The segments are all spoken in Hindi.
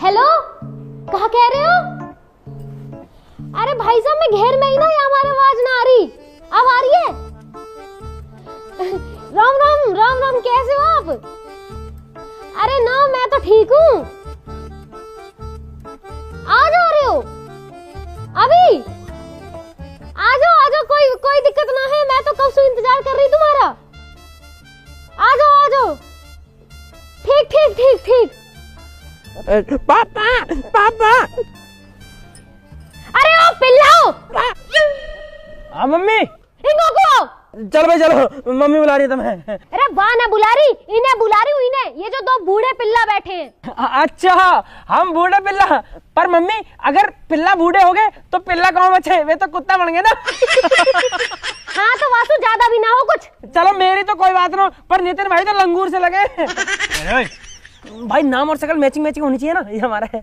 हेलो, कहा कह रहे हो? अरे भाई साहब मैं घेर में ही ना, या हमारी आवाज ना आ रही? अब आ रही है? राम राम राम राम, कैसे हो आप? अरे ना, मैं तो ठीक हूँ। आ जा रहे हो अभी? आ जाओ, कोई दिक्कत ना है, मैं तो कब से इंतजार कर रही तुम्हारा। आ जाओ। ठीक। पापा। अरे ओ पिल्लाओ। हाँ मम्मी। इनको को चलो भाई चलो, मम्मी बुला रही है तुम्हें। अरे वाह ना बुला रही, इन्हें बुला रही हूँ, इन्हें। ये जो दो बूढ़े पिल्ला बैठे हैं। अच्छा, हम बूढ़े पिल्ला। पर मम्मी, अगर पिल्ला बूढ़े हो गए तो पिल्ला कौन बचे? वे तो कुत्ता बन गए ना। हाँ तो वासु ज्यादा भी ना हो कुछ। चलो मेरी तो कोई बात ना, पर नितिन भाई तो लंगूर से लगे। भाई नाम और शक्ल मैचिंग होनी चाहिए ना, ये हमारा है।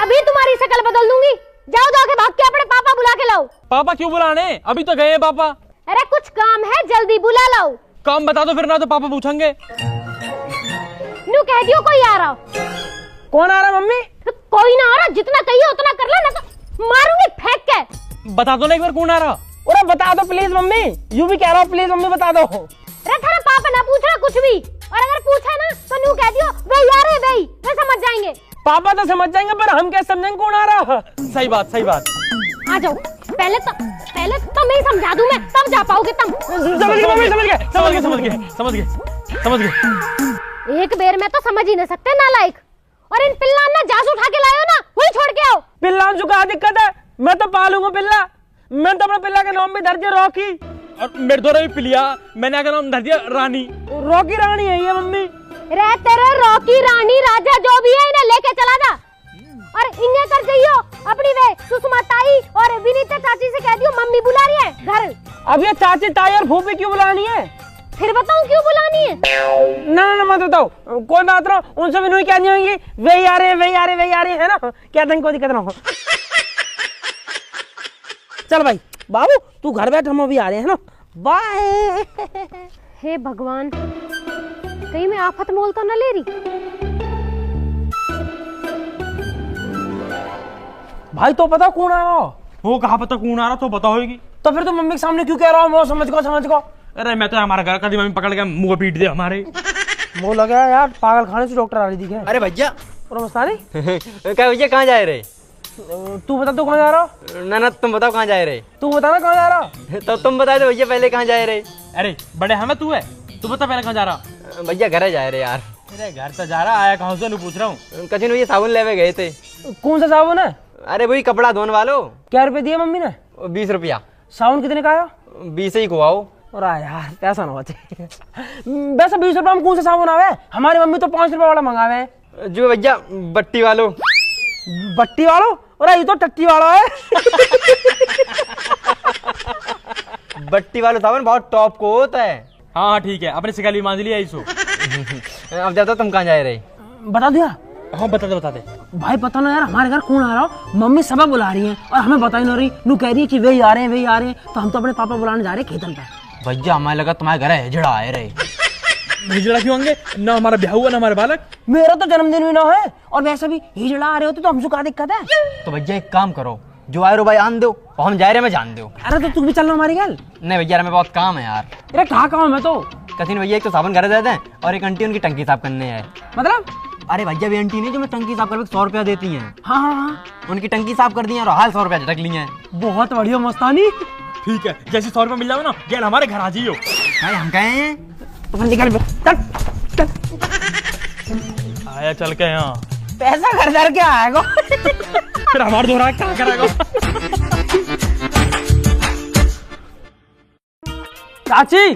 अभी तुम्हारी शक्ल बदल दूंगी। जाके भाग के अपने पापा बुला के लाओ। पापा क्यों बुलाने? अभी तो गए पापा। अरे कुछ काम है, जल्दी बुला लाओ। काम बता दो फिर, ना तो पापा पूछेंगे। नू कह दियो कोई आ रहा। कौन आ रहा मम्मी? कोई ना आ रहा, जितना कहिए उतना कर लो, ना तो मारूंगी फेंक के। बता दो ना एक बार कौन आ रहा। अरे बता दो प्लीज मम्मी, यूं भी कह रहा हूँ, प्लीज मम्मी बता दो। अरे थारा पापा ना पूछ रहा कुछ भी, और अगर पूछा ना तो नू कह दियो वे यार है भाई, वे समझ जाएंगे। पापा तो समझ जाएंगे, पर हम कैसे समझेंगे कौन आ रहा? सही बात। आ जाओ, पहले तो मैं समझा दूं, मैं तब जा पाओगे तुम। समझ गए मम्मी, समझ गए। एक बेर में तो समझ ही नहीं सकते नालायक। और इन पिल्ला ना जास उठा के लायो ना, वही छोड़ के आओ। पिल्ला जो कहा दिक्कत है, मैं तो पालूंगा पिल्ला। मैं तो अपने पिल्ला के नाम भी धर दिया रॉकी। और मेरे द्वारा भी पिलिया, मैंने क्या नाम धर दिया? रानी। रॉकी रानी है ये मम्मी। रे तेरे रॉकी रानी राजा जो भी है, इन्हें लेके चला जा। और इन्हें कर जाइयो अपनी वे सुषमा ताई और विनीता चाची से कह दियो मम्मी बुला रही है घर। अब ये चाची ताई और फूफी क्यों बुलानी है? फिर बताऊं क्यों बुलानी है? ना मत बताओ, कोई बात ना, उनसे भी नहीं कहनी होगी। वे आ रहे है ना, क्या कोई दिक्कत ना हो। चल भाई बाबू तू घर बैठ, हम अभी आ रहे हैं ना, बाय। हे भगवान, कहीं मैं आफत मोल तो न ले रही। भाई तो पता कौन आ रहा? वो कहा पता कौन आ रहा, तो पता होगी। तो फिर तुम मम्मी के सामने क्यों कह रहा हो? समझ को। अरे मैं तो हमारा घर कभी मम्मी पकड़ के मुंह पीट दे हमारे। वो लगा यार, पागल खाने से डॉक्टर आ रही थी। अरे भैया क्या भैया कहाँ जा रहे? तू बता, तू कहाँ जा रहा? ना तुम बताओ कहाँ जा रहे? तू बता ना कहाँ जा रहा। तो तुम बता दो भैया पहले कहाँ जा रहे? अरे बड़े हमें तू है, तू बता पहले कहाँ जा रहा। भैया घर जा रहे यार। अरे घर तो जा रहा, आया कहाँ से नहीं पूछ रहा हूँ। कचिन भैया साबुन लेवे गए थे। कौन सा साबुन है? अरे वही कपड़ा धोने वालो। क्या रुपए दिए मम्मी ने? 20 रुपया। साबुन कितने का आया? 20 ही खुआओ। और यार पैसा ना बचे। वैसे 20 रुपए में कौन सा साबुन आवे? हमारी मम्मी तो 5 रुपए वाला मंगावे। जो भैया बट्टी वालो। बट्टी वालो? और ये तो टट्टी वाला है। बट्टी वाला साबुन बहुत टॉप को होता है। हाँ ठीक है, अपने शिकाली मान लिया इसो। अब जाता तुम कहाँ जा रहे? बता दिया? हाँ बता दे। भाई पता ना यार, हमारे घर कौन आ रहा हो? मम्मी सब बुला रही है और हमें बता ही नहीं रही। नू कह रही है कि वे आ रहे हैं, तो हम तो अपने पापा बुलाने जा रहे हैं खेतन पे। भैया हमें लगा तुम्हारे घर हिजड़ा आए रहे। हिजड़ा क्यों होंगे? ना हमारा ब्याह हुआ ना हमारे बालक। मेरा तो जन्मदिन भी ना है, और वैसे भी हिजड़ा आ रहे होते तो हमसे क्या दिक्कत है? तो भैया एक काम करो, जो आए रो भाई आन दो और हम जा रहे हैं, मैं जान दो। अरे तो तू भी चलना हमारी गल। नहीं भैया हमें बहुत काम है यार। अरे कहाँ काम है तो? कथिन भैया एक तो साबुन घर दे दें और एक आंटी उनकी टंकी साफ करने है। मतलब? अरे भैया भी आंटी नहीं जो मैं टंकी साफ करके 100 रुपया देती हैं। हाँ, उनकी टंकी साफ कर दी है और हाल 100 रुपया झटक लिए हैं। बहुत बढ़िया मस्तानी। ठीक है, जैसे 100 रुपया मिल जाओ ना, गेल हमारे घर आ जाइयो। भाई हम कहे हैं तो निकल आया चल के यहाँ पैसा घर के आएगा। फिर हमारे दोहरा क्या करेगा? चाची,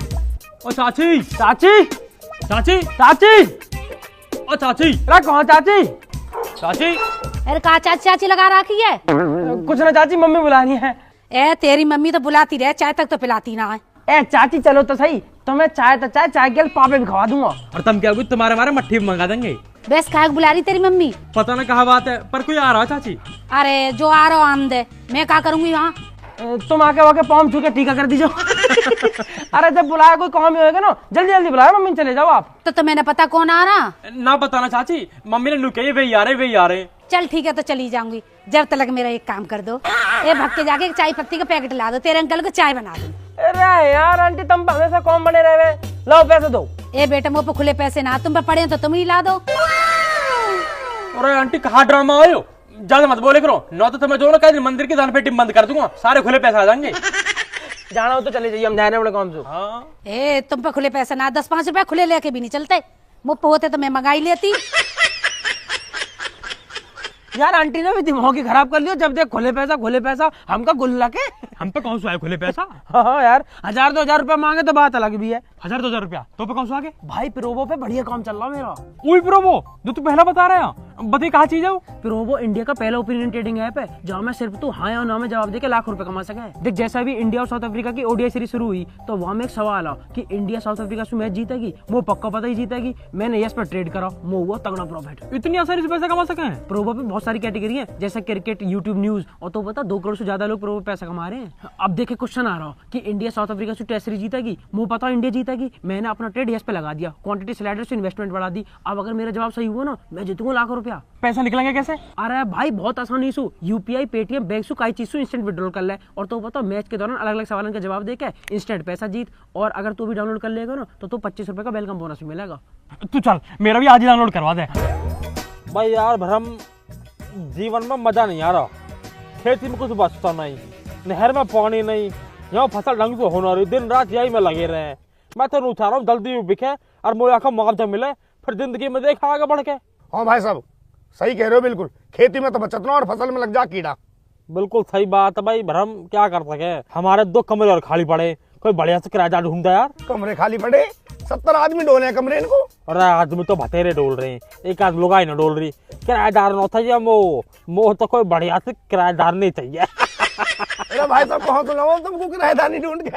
ओ चाची, चाची, चाची, चाची, ओ चाची, अरे कहाँ चाची? चाची। अरे कहा चाची लगा रखी है? कुछ ना चाची, मम्मी बुलानी है। ए तेरी मम्मी तो बुलाती रहे, चाय तक तो पिलाती ना है। ए चाची चलो तो सही, तो मैं चाय के पापे भी खवा दूंगा। और तुम क्या तुम्हारे हमारे मट्ठी मंगा देंगे। बस काहे बुला रही तेरी मम्मी? पता ना कहा बात है, पर कोई आ रहा है चाची। अरे जो आ रहा आन दे, मैं क्या करूंगी वहाँ? तुम आके वाके पाँव छू के टीका कर दीजिए। अरे जब बुलाया कोई काम ही होगा ना, जल्दी जल्दी बुलाया मम्मी, चले जाओ आप। तो मैंने पता कौन आ रहा। ना बताना चाची, मम्मी ने नु कही वही आ रहे। चल ठीक है, तो चली जाऊंगी। जब तक मेरा एक काम कर दो, ए भग के जाके चाय पत्ती का पैकेट ला दो, तेरे अंकल को चाय बना दो। अरे यार आंटी, तुम पे हमेशा कौन बने रहे, लो पैसे दो। ए बेटा, मुँह पे खुले पैसे ना, तुम पे पड़े तो तुम ही ला दो। अरे आंटी कहाँ ड्रामा आयो, ज्यादा मत बोले करो, न तो तुम्हें जो ना कहीं मंदिर की दान पेटी बंद कर दूंगा, सारे खुले पैसे आ जाएंगे। जाना हो तो चले जाइए, हम जा रहे हैं अपने काम से। हाँ। ए तुम पे खुले पैसे ना, 10-5 रुपए खुले लेके भी नहीं चलते। मुँह पे होते तो मैं मंगाई लेती। यार आंटी ने भी दिमाग ही खराब कर लिया, जब देख खुले पैसा, हमका गुल्ला के। हम पे कौन सा है खुले पैसा? हाँ यार, 1000-2000 रुपया मांगे तो बात अलग भी है। 1000-2000 रुपया तो पे कौन सा आगे? भाई प्रोबो पे बढ़िया काम चल रहा मेरा। वही प्रोबो जो तू पहला बता रहा है, बताइए कहाँ चीज है वो? प्रोबो इंडिया का पहला ओपिनियन ट्रेडिंग ऐप है, जहाँ में सिर्फ तू हाँ या ना में जवाब देके लाख रुपए कमा सके। देख जैसा भी इंडिया और साउथ अफ्रीका की ओडीआई सीरीज शुरू हुई, तो वहाँ में एक सवाल आ कि इंडिया साउथ अफ्रीका से मैच जीतेगी, वो पक्का पता ही जीतेगी। मैंने यस पर ट्रेड करा, वो हुआ तगड़ा प्रॉफिट। इतनी आसानी से पैसा कमा सके हैं? प्रोबो पे बहुत सारी कैटेगरी है, जैसे क्रिकेट, यूट्यूब, न्यूज, और तो पता 2 करोड़ से ज्यादा लोग प्रोबो पैसा कमा रहे हैं। अब देखे क्वेश्चन आ रहा कि इंडिया साउथ अफ्रीका से टेस्ट सीरीज जीतेगी, मुझे पता इंडिया जीतेगी। मैंने अपना ट्रेड यस पे लगा दिया, क्वांटिटी स्लाइडर से इन्वेस्टमेंट बढ़ा दी। अब अगर मेरा जवाब सही हुआ ना, मैं जीतूंगा लाख रुपया। पैसा निकलेंगे कैसे? अरे भाई बहुत आसानी से, यूपीआई, पेटीएम, बैंक से कई चीज से इंस्टेंट विड्रॉल कर ले, और तो पता मैच के दौरान अलग अलग सवालों का जवाब देके इंस्टेंट पैसा जीत। और अगर तू भी डाउनलोड कर लेगा ना, तो 25 रुपए का वेलकम बोनस भी मिलेगा। तू चल मेरा भी आज ही डाउनलोड करवा दे। भाई यार भरम, जीवन में मजा नहीं आ रहा, खेती में कुछ बचता नहीं, नहर में पानी नहीं, यहाँ फसल ढंग से होना रही, दिन रात यही में लगे रहे। मैं तो चाह रहा हूँ जल्दी बिके और मुझे का मुआवजा मिले, फिर जिंदगी में देखा आगे बढ़ के। हाँ भाई साहब, सही कह रहे हो बिल्कुल, खेती में तो बचत ना और फसल में लग जा कीड़ा। बिल्कुल सही बात है भाई भरम, क्या कर सके, हमारे 2 कमरे और खाली पड़े, कोई बढ़िया से किराएदार ढूंढता यार। कमरे खाली पड़े, 70 आदमी डोले हैं कमरे इनको। अरे आदमी तो बतेरे डोल रहे हैं, एक आध लुगाई न डोल रही, किराएदार न चाहिए, मोह तो कोई बढ़िया से किराएदार नहीं चाहिए। अरे भाई साहब कहाँ तो लाओ तुमको किराएदार नहीं ढूंढ के।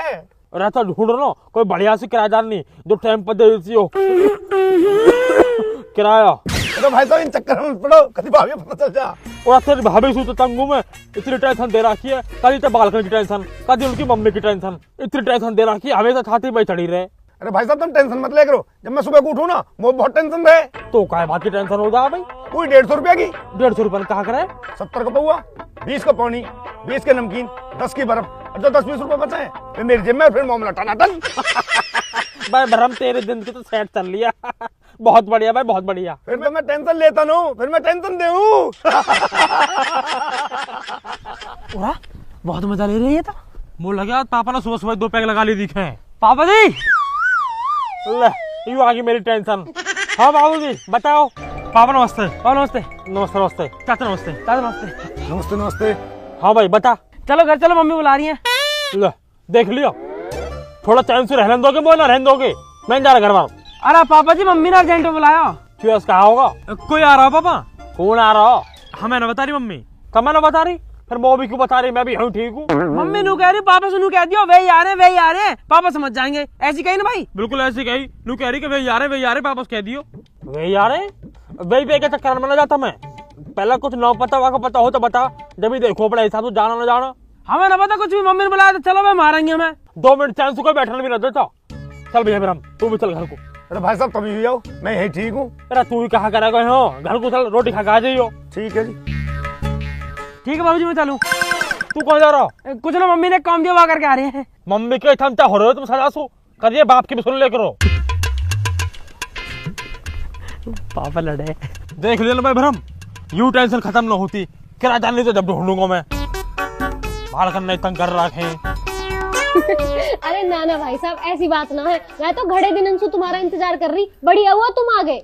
अरे तो ढूंढ रहा कोई बढ़िया से किराएदार नहीं, जो टाइम पर दे देती हो किराया। अरे भाई साहब इन चक्कर में पड़ो, कभी भाभी पता चल जा। और तेरी भाभी सू तो तंगू में इतनी टेंशन दे रखी है, कभी तो बालकनी की टेंशन, कभी उनकी मम्मी की टेंशन, इतनी टेंशन दे रखी है, हमेशा छाती में चढ़ी रहे। अरे भाई साहब तुम टेंशन मत ले करो, जब मैं सुबह को उठूं ना, वो बहुत टेंशन रहे। तो काय बात की टेंशन हो जा भाई? कोई 150 रुपया की। 150 रुपये कहाँ करे? 70 का पौआ, 20 का पानी, 20 के नमकीन, 10 की बर्फ, और जो 10-20 रुपए बचे हैं फिर मेरी जेब में, फिर मामला टनाटन। भाई भरम तेरे दिन की तो सेट चल लिया। बहुत बढ़िया भाई, बहुत बढ़िया। फिर तो मैं टेंशन लेता हूँ, फिर मैं टेंशन देऊँ। बहुत मजा ले रही है। तो मुझे लगा पापा ने सुबह सुबह 2 पैक लगा लिए दिखे। पापा जी, ले यू आ गई मेरी टेंशन। हाँ बाबू जी बताओ। पापा नमस्ते। पापा नमस्ते। नमस्ते नमस्ते। चाचा नमस्ते। दादा नमस्ते। नमस्ते नमस्ते। हाँ भाई बता। चलो घर चलो, मम्मी बुला रही है। ले देख लियो, थोड़ा चैन से रहने दोगे, बोल ना रहने दोगे, मैं जा रहा घर बार। अरे पापा जी, मम्मी ने अर्जेंट में बुलाया। क्यों कहा होगा? कोई आ रहा हो पापा? कौन आ रहा? हमें ना बता रही मम्मी। कब ना बता रही, फिर वो भी क्यों बता रही, मैं भी हूँ ठीक हूँ। मम्मी नू कह रही, पापा से नू कह दियो वही आ रहे हैं, पापा समझ जाएंगे। ऐसी कही ना भाई? बिल्कुल ऐसी कही, नू कह रही कि वही आ रहे पापा से कह दियो। वे यार वही पे के चक्कर में ना जाता मैं, पहले कुछ ना पता वाको पता हो तो बता, जब भी देखो अपने हिसाब से जाना ना जाना। हमें ना पता कुछ भी, मम्मी ने बुलाया तो चलो मैं मारेंगे हमें। 2 मिनट चैन से कोई बैठने भी ना देता। चल भैया मेरा, तू भी चल घर को। अरे भाई साहब कभी भी आओ, मैं यही ठीक हूँ। अरे तू ही कहा करेगा हो, घर को चल, रोटी खा के आ जाइयो। ठीक है जी। ठीक है बाबूजी, मैं चलूं। तू कहाँ जा रहा? कुछ ना, मम्मी ने काम दिया, वहाँ करके आ रहे हैं। मम्मी के थमता हो रहे हो तुम, सजा सो करिए, बाप की भी सुन ले करो। पापा लड़े। देख ले भाई भरम, यू टेंशन खत्म न होती, किराएदार नहीं तो जब ढूंढूंगा मैं, बाल करने तंग कर रखे। अरे ना भाई साहब, ऐसी बात ना है, मैं तो घड़े दिन से तुम्हारा इंतजार कर रही, बढ़िया हुआ तुम आ गए।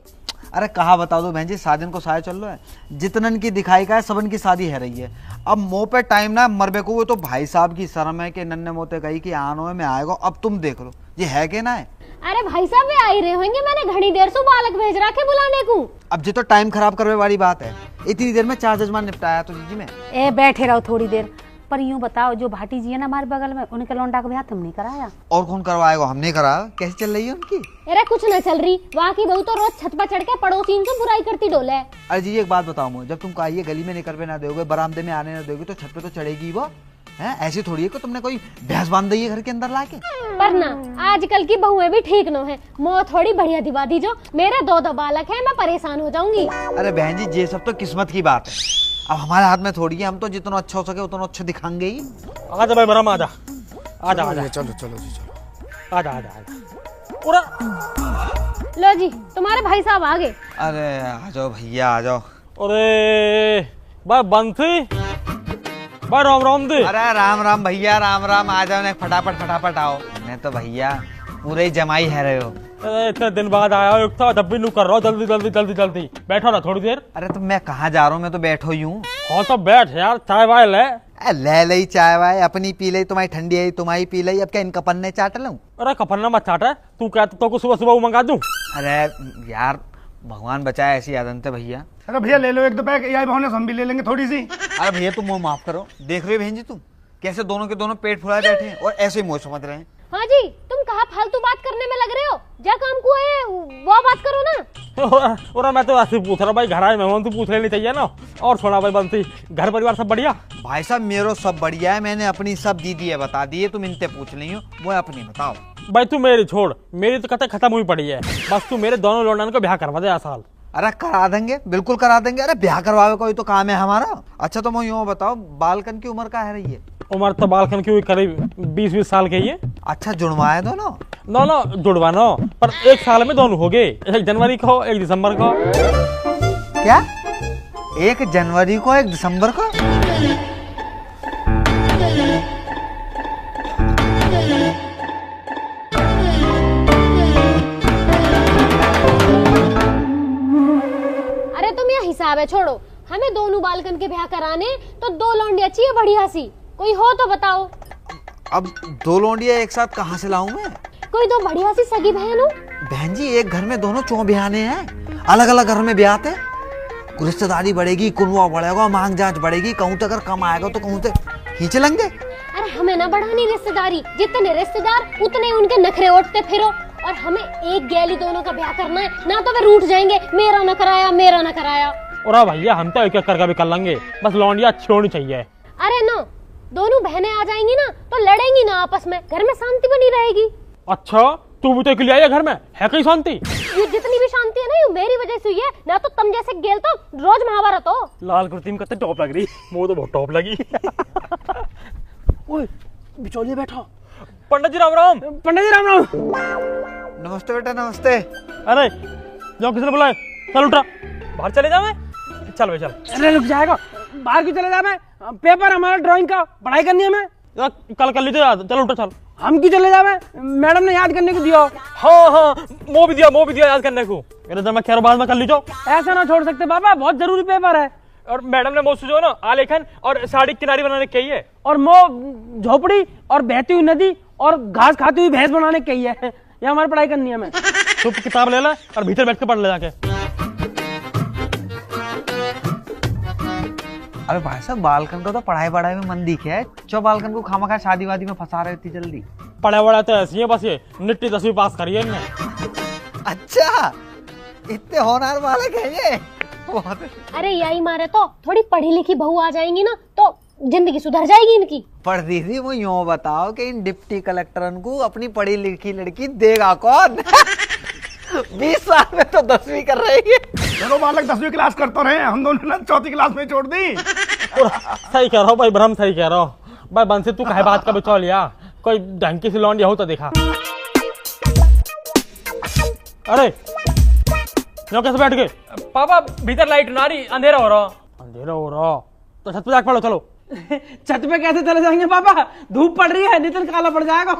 अरे कहा बता दो बहन जी, शादी को साया चल रहा है, जितनन की दिखाई का है सबन की शादी है रही है। अब मोह पे टाइम ना मरबे को, वो तो भाई साहब की शर्म है कि नन्ने मोते कही कि आनो में आएगा। अब तुम देख लो ये है कि ना है। अरे भाई साहब वे आ ही रहे होंगे, मैंने घड़ी देर से बालक भेज रखे बुलाने को। अब जो तो टाइम खराब करने वाली बात है, इतनी देर में 4 जजमान निपटाया तो जी में। ए बैठे रहो थोड़ी देर, पर यूं बताओ, जो भाटी जी है ना हमारे बगल में, उनके लौंडा का ब्याह तुमने कराया? और कौन करवाएगा, हमने कराया। कैसे चल रही है उनकी? अरे कुछ न चल रही, वहाँ की बहू तो रोज छत पर चढ़ के पड़ोसी से बुराई करती डोले। अरे जी एक बात बताओ मुझे, जब तुम कहिए गली में निकल पे ना दोगे, बरामदे में आने ना दोगे, तो छत पे तो चढ़ेगी वो। है? ऐसी थोड़ी है कि तुमने कोई भैंस बांध दी है घर के अंदर लाके। पर ना आजकल की बहुएं भी ठीक न है, मोह थोड़ी बढ़िया दिवा दी जो। मेरे 2 बालक है, मैं परेशान हो जाऊंगी। अरे बहन जी, ये सब तो किस्मत की बात है, अब हमारे हाथ में थोड़ी है। हम तो जितना अच्छा हो सके उतना अच्छा दिखाएंगे ही। आजा भाई भरम, आजा आजा आजा, चलो चलो जी चलो। आजा आजा आजा। पूरा लो जी, तुम्हारे भाई साहब आ गए। अरे आ जाओ भैया, आ जाओ। अरे भाई बंसी, भाई राम राम दे। अरे राम राम भैया, राम राम। आ जाओ ना, फटाफट फटाफट आओ। मैं तो भैया पूरे ही जमाई है रहे हो। अरे इतने दिन बाद आया हो, एक था जब भी नू कर रहा हूँ, जल्दी जल्दी जल्दी जल्दी बैठो ना थोड़ी देर। अरे तो मैं कहाँ जा रहा हूँ, मैं तो बैठो ही हूँ। हाँ तो बैठ यार, चाय वाय ले। ले लई चाय वाय, अपनी पी लई, तुम्हारी ठंडी आई तुम्हारी पी लई, अब क्या इनका पन्ने चाट लूं? अरे कपन्ना मत चाट, तू कहता तो को सुबह सुबह मंगा दूं। अरे यार भगवान बचाए, ऐसी आदत है भैया। अरे भैया ले लो 1-2 पैक, यही बहाने से हम भी ले लेंगे थोड़ी सी। अरे भैया तुम मुँह माफ करो, देख रहे हो बहन जी तुम कैसे दोनों के दोनों पेट फुलाए बैठे हैं और ऐसे ही मुँह समझ रहे हैं। हाँ जी, तुम कहाँ फालतू बात करने में लग रहे हो? जा काम को है वो बात करो ना। और मैं तो ऐसे पूछ रहा भाई, घर आए मेहमान तो पूछ लेनी चाहिए ना। और छोड़ा भाई बंसी, घर परिवार सब बढ़िया? भाई साहब मेरो सब बढ़िया है, मैंने अपनी सब दीदी है बता दी है, तुम इनसे पूछ ली हो, वो अपनी बताओ। भाई तू मेरी छोड़, मेरी तो कथा खत्म हुई पड़ी है, बस तू मेरे दोनों लौंडन को ब्याह करवा दे साल। अरे करा देंगे, बिल्कुल करा देंगे। अरे ब्याह करवावे कोई तो काम है हमारा। अच्छा तो मैं यूँ बताओ, बालकन की उम्र क्या है रही है? उम्र तो बालकन की हुई करीब 20-20 साल की है। अच्छा जुड़वाए दोनों? दोनों जुड़वानो, पर 1 साल में दोनों हो गए, 1 जनवरी को 1 दिसंबर को। क्या 1 जनवरी को 1 दिसंबर को? अरे तुम यह हिसाब है छोड़ो, हमें दोनों बालकन के ब्याह कराने तो 2 लौंडिया चाहिए बढ़िया सी, कोई हो तो बताओ। अब 2 लौंडिया एक साथ कहाँ से लाऊं मैं? कोई 2 बढ़िया सी सगी बहन हो। बहन जी एक घर में दोनों चौ ब्याहने हैं, अलग अलग घर में ब्याहते, रिश्तेदारी बढ़ेगी, कुनवा बढ़ेगा, मांग जांच बढ़ेगी, कहूँ तो अगर कम आएगा तो कहूँ तो खींच लेंगे। अरे हमें ना बढ़ानी रिश्तेदारी, जितने रिश्तेदार उतने उनके नखरे उठते फिरो, और हमें एक गैली दोनों का ब्याह करना है, ना तो वे रूठ जाएंगे, मेरा न कराया मेरा न कराया। और भैया हम तो एक करके भी कर लेंगे, बस लौंडिया अच्छी होनी चाहिए। अरे ना, दोनों बहनें आ जाएंगी ना तो लड़ेंगी ना आपस में, घर में शांति बनी रहेगी। अच्छा तू भी तो अकेली आई है घर में, है कहीं शांति? ये जितनी भी शांति है ना ये मेरी वजह से हुई है, ना तो तुम जैसे गेल तो रोज महाभारत हो। लाल कुर्ती में कितनी टॉप लग रही, वो तो बहुत टॉप लगी। ओए बिचौलिया बैठा। पंडित जी राम राम। पंडित जी राम राम। नमस्ते बेटा नमस्ते। अरे जाओ, किसने बुलाए? चल उठा, बाहर चले जाओ। चल भाई चल। अरे रुक जाएगा, बाहर क्यों चले जाए? पेपर हमारा ड्राइंग का, पढ़ाई करनी है हमें। कल कर लीजिए याद, चल उठा चल। हम क्यों चले जाए? मैडम ने याद करने को दिया। हाँ हाँ वो भी दिया याद करने को। मेरे जब मैं कह रहा बाद में कर लीजिए। ऐसा ना छोड़ सकते बाबा, बहुत जरूरी पेपर है। और मैडम ने मुझसे जो ना आलेखन और साड़ी किनारी बनाने की है, और झोपड़ी और बहती हुई नदी और घास खाती हुई भैंस बनाने की है। ये हमारी पढ़ाई करनी है हमें। तो किताब ले ला और भीतर बैठ के पढ़ ले जाके। अरे भाई साहब बालकन को तो पढ़ाई में मन दिखे है, चो बालकन को खामखा शादी वादी में फंसा रहे इतनी जल्दी। पढ़ा वड़ा तो ऐसी है, बस ये निट्टी 10वीं पास करिए इनने। अच्छा इतने होनहार बालक है ये। अरे यही मारे तो थोड़ी पढ़ी लिखी बहू आ जाएंगी ना तो जिंदगी सुधर जाएगी इनकी। पर दीदी वो यूँ बताओ कि इन डिप्टी कलेक्टरन को अपनी पढ़ी लिखी लड़की देगा कौन? 20 साल में तो 10वीं कर रही है। चलो बालक 10वीं क्लास करते रहे, हम दोनों ने 4th क्लास में छोड़ दी। सही कह रहा हूँ भाई ब्रह्म, सही कह रहा हूँ भाई। बंसी तू कहे बात का बचा लिया, कोई ढंग की सी लौंडिया हो तो देखा। अरे यो कैसे बैठ गए? पापा भीतर लाइट ना रही, अंधेरा हो रहा तो छत पे जाके पढ़ो। चलो। छत पे कैसे चले जाएंगे पापा, धूप पड़ रही है, नितिन काला पड़ जाएगा।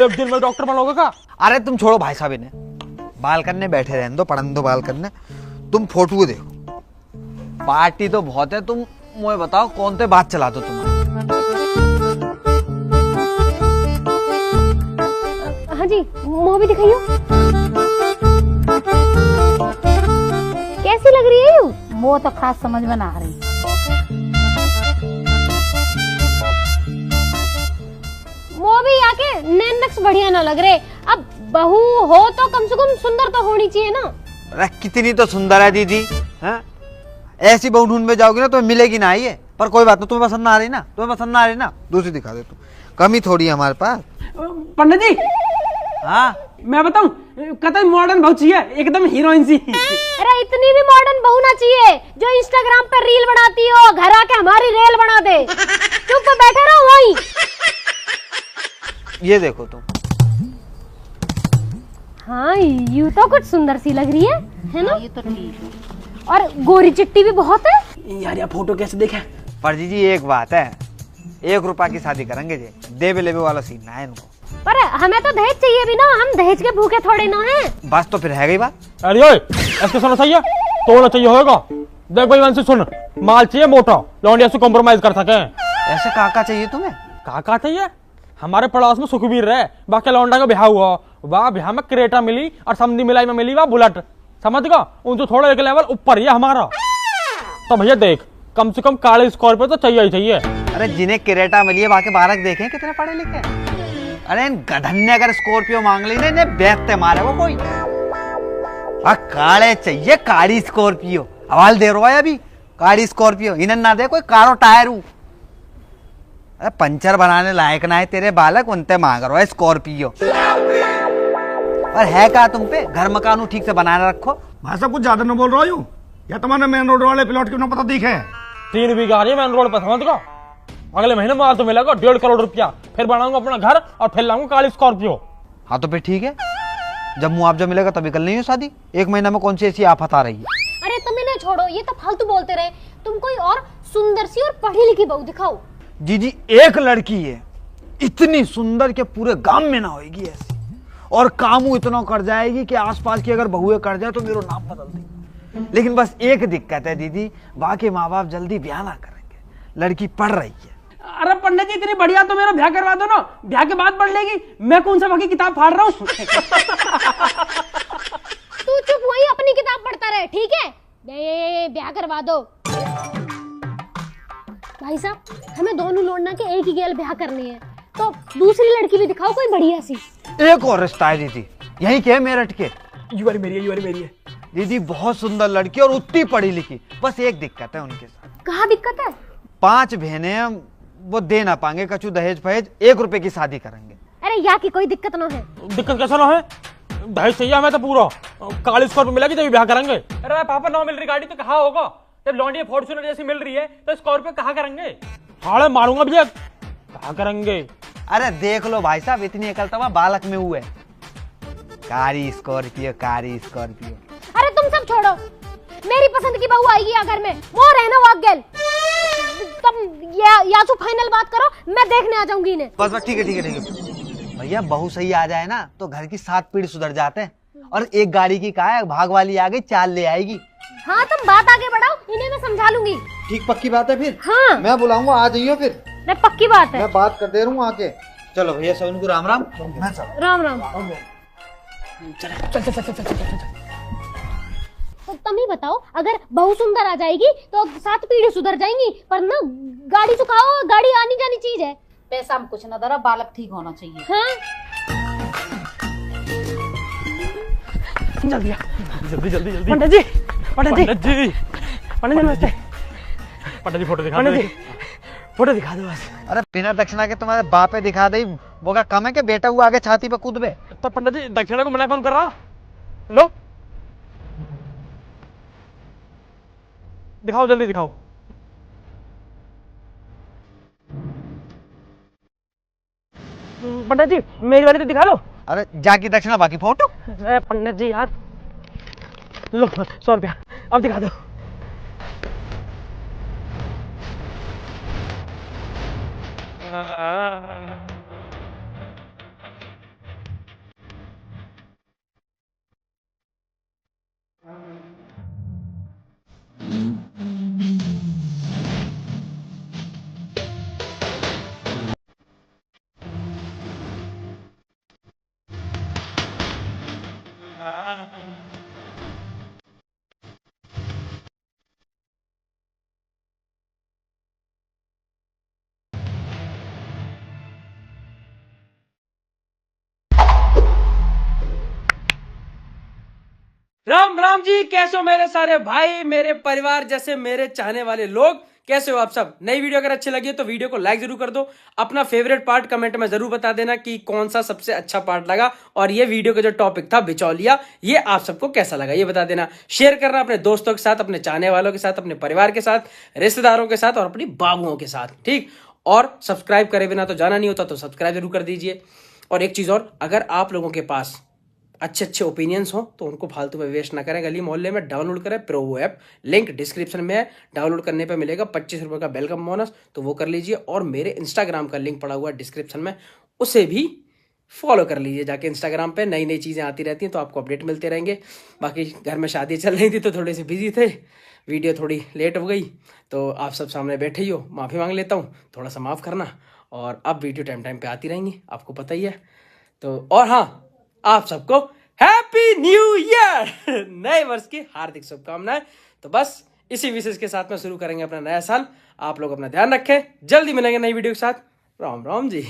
एक दिन में डॉक्टर बनोगे का? अरे तुम छोड़ो भाई साहब, इन्हें बालकन में बैठे रहने दो, पढ़ने दो बालकन में। तुम फोटो देखो, पार्टी तो बहुत है, तुम मुझे बताओ कौन से बात चला दो तुम। हाँ जी मूवी दिखाइयो, कैसी लग रही है यू? वो तो खास समझ में ना आ रही। मूवी आके नैन नक्श बढ़िया ना लग रहे। अब बहू हो तो कम से कम सुंदर तो होनी चाहिए ना। अरे कितनी तो सुंदर है दीदी, हैं? ऐसी बहू ढूंढ में जाओगी ना तो मिलेगी ना ये। पर कोई बात नहीं, तुम्हें पसंद ना आ रही ना, तुम्हें पसंद ना आ रही ना, दूसरी दिखा दे तू, कमी थोड़ी है हमारे पास। पंडित जी हाँ मैं बताऊं, कतई मॉडर्न बहुत चाहिए, एकदम हीरोइन सी। अरे इतनी भी मॉडर्न बहू ना चाहिए जो इंस्टाग्राम पर रील बनाती हो, घर आके हमारी रेल बना दे। चुप बैठे रहो वहीं। ये देखो तुम। हाँ यू तो कुछ सुंदर सी लग रही है ना? ये तो ठीक है। और गोरी चिट्टी भी बहुत है। यार यार फोटो कैसे देखे? पर जी एक बात है, 1 रुपया की शादी करेंगे जी, देवे लेवे वाला सीन ना है इनको। पर हमें तो दहेज चाहिए भी ना, हम दहेज के भूखे थोड़े ना हैं। बस तो फिर है गई बात। अरे ओए ऐसे सुनो सही है, तोड़ना चाहिए होगा। देख भाई वंशी सुन, माल चाहिए मोटा, लौंडिया से कॉम्प्रोमाइज कर सके। ऐसे काका चाहिए तुम्हें? काका चाहिए? हमारे पड़ोस में सुखबीर रहे, बाकी लौंडा का ब्याह हुआ, वाह ब्याह में क्रेटा मिली और समधी मिलाई में मिली वाह बुलेट, समझ गया? उनसे थोड़ा एक लेवल ऊपर ही है हमारा। तो भैया देख, कम से कम काले स्कॉर्पियो तो चाहिए ही चाहिए। अरे जिन्हें क्रेटा मिली है बाकी बालक देखे कितने पढ़े लिखे। अरे इन गधन ने अगर स्कॉर्पियो मांग ली ना, इन्हें बेचते मारे वो कोई। काले चाहिए, काली स्कॉर्पियो। हवाल दे रहा है अभी, काली स्कॉर्पियो। इन्हें ना दे कोई कारो टायर। अरे पंचर बनाने लायक ना है तेरे बालक, उनते मांग रहा है स्कॉर्पियो। और है क्या तुम पे? घर मकान ठीक से बनाने रखो। भाई साहब कुछ ज्यादा न बोल रहा हूँ, या तुम्हारे मेन रोड वाले प्लॉट क्यों ना पता दिखे? 3 बीघा आ रही है मेन रोड पर, समझ गया? अगले महीने माल तो मिलेगा 1.5 करोड़ रुपया, फिर बनाऊंगा अपना घर और फिर लाऊंगा काली स्कॉर्पियो। हाँ तो फिर ठीक है, जब मुआवजा मिलेगा तभी कर लेंगे शादी। 1 महीना में कौन सी ऐसी आफत आ रही है? अरे तुम इन्हें छोड़ो, ये तो फालतू बोलते रहे। तुम कोई और सुंदर सी और पढ़ी लिखी बहू दिखाओ। जी एक लड़की है इतनी सुंदर के पूरे गांव में ना होगी ऐसी, और कामू इतना कर जाएगी कि आसपास की अगर बहुएं कर जाए तो मेरा नाम बदल देगी। लेकिन बस एक दिक्कत है दीदी, बाकी माँ बाप जल्दी ब्याह ना करेंगे, लड़की पढ़ रही है। अरे पंडित जी इतनी बढ़िया तो मेरा ब्याह करवा दो ना, ब्याह के बाद पढ़ लेगी। मैं कौन सा बाकी किताब फाड़ रहा हूँ। तू चुप वहीं अपनी किताब पढ़ता रहे, ठीक है? ब्याह करवा दो। भाई साहब हमें दोनों लौंडा के एक ही गेल ब्याह करनी है, तो दूसरी लड़की भी दिखाओ कोई बढ़िया सी। एक और रिश्ता है दीदी, यहीं के मेरठ के। यू वाली मेरी है, यू वाली मेरी है। दीदी बहुत सुंदर लड़की और उतनी पढ़ी लिखी, बस एक दिक्कत है उनके साथ। कहाँ दिक्कत है? 5 बहनें हैं, वो दे ना पाएंगे कछु दहेज फहेज, 1 रुपए की शादी करेंगे। अरे यहाँ की कोई दिक्कत ना है। दिक्कत कैसा ना है? दहेज चाहिए हमें तो पूरा, काली स्कॉर्पियो मिलेगी तभी ब्याह करेंगे। अरे पापा 9 मिल रही गाड़ी तो कहाँ होगा? जब लॉन्डी फॉर्च्यूनर जैसी मिल रही है तो स्कॉर्पियो कहाँ करेंगे? हाड़े मारूंगा भैया, कहाँ करेंगे? अरे देख लो भाई साहब, इतनी अकलतवा बालक में हुए। कारी स्कॉर्पियो, कारी स्कॉर्पियो। अरे तुम सब छोड़ो, मेरी पसंद की बहू आएगी अगर में वो रहना वाक गेल। तुम या तो फाइनल बात करो, मैं देखने आ जाऊंगी इन्हें। बस बस ठीक है ठीक है ठीक है भैया, बहू सही आ जाए ना तो घर की 7 पीढ़ी सुधर जाते हैं। और एक गाड़ी की का है, भाग वाली आ गई, 4 ले आएगी। हाँ तुम बात आगे बढ़ाओ, इन्हें मैं समझा लूंगी। ठीक पक्की बात है फिर? हाँ मैं बुलाऊंगा, आ जाइयो फिर। नहीं पक्की बात है। मैं बात कर दे रहा हूँ आके। चलो भैया सब उनको राम राम। मैं चल। राम राम। तो तुम ही बताओ, अगर बहू सुंदर आ जाएगी तो 7 पीढ़ी सुधर जाएंगी, पर ना गाड़ी चुकाओ, गाड़ी आनी जानी चीज है। पैसा हम कुछ ना दरा, बालक ठीक होना चाहिए। हाँ जल्दी जल्दी जल्दी जल्दी। पंडित जी, पंडित जी, पंडित जी, पंडित जी नमस्ते। पंडित जी फोटो दिखा पंडित दो। जी फोटो दिखा दो बस। अरे बिना दक्षिणा के तुम्हारे बापे दिखा दे, वो क्या कम है कि बेटा हुआ आगे छाती पे कूद बे। तो पंडित जी दक्षिणा को मना कौन कर रहा? लो दिखाओ, जल्दी दिखाओ। पंडित जी मेरी वाली तो दिखा लो। अरे जाकी दक्षिणा बाकी फोटो। पंडित जी यार, लो 100 रुपया, अब दिखा दो। राम राम जी, कैसे हो मेरे सारे भाई, मेरे परिवार जैसे मेरे चाहने वाले लोग, कैसे हो आप सब। नई वीडियो अगर अच्छी लगी है तो वीडियो को लाइक जरूर कर दो। अपना फेवरेट पार्ट कमेंट में जरूर बता देना कि कौन सा सबसे अच्छा पार्ट लगा, और ये वीडियो का जो टॉपिक था बिचौलिया, ये आप सबको कैसा लगा ये बता देना। शेयर करना अपने दोस्तों के साथ, अपने चाहने वालों के साथ, अपने परिवार के साथ, रिश्तेदारों के साथ और अपनी बाबुओं के साथ, ठीक। और सब्सक्राइब करे बिना तो जाना नहीं होता, तो सब्सक्राइब जरूर कर दीजिए। और एक चीज और, अगर आप लोगों के पास अच्छे अच्छे ओपिनियंस हो तो उनको फालतू में वेस्ट ना करें, गली मोहल्ले में डाउनलोड करें प्रोवो ऐप, लिंक डिस्क्रिप्शन में है। डाउनलोड करने पे मिलेगा 25 रुपए का वेलकम बोनस, तो वो कर लीजिए। और मेरे इंस्टाग्राम का लिंक पड़ा हुआ है डिस्क्रिप्शन में, उसे भी फॉलो कर लीजिए जाके। इंस्टाग्राम पे नई नई चीज़ें आती रहती हैं तो आपको अपडेट मिलते रहेंगे। बाकी घर में शादी चल रही थी तो थोड़े से बिजी थे, वीडियो थोड़ी लेट हो गई, तो आप सब सामने बैठे ही हो, माफ़ी मांग लेता हूँ, थोड़ा सा माफ़ करना। और अब वीडियो टाइम टाइम पे आती रहेंगी, आपको पता ही है। तो और हाँ, आप सबको हैप्पी न्यू ईयर, नए वर्ष की हार्दिक शुभकामनाएं। तो बस इसी विशेष के साथ में शुरू करेंगे अपना नया साल। आप लोग अपना ध्यान रखें, जल्दी मिलेंगे नई वीडियो के साथ। राम राम जी।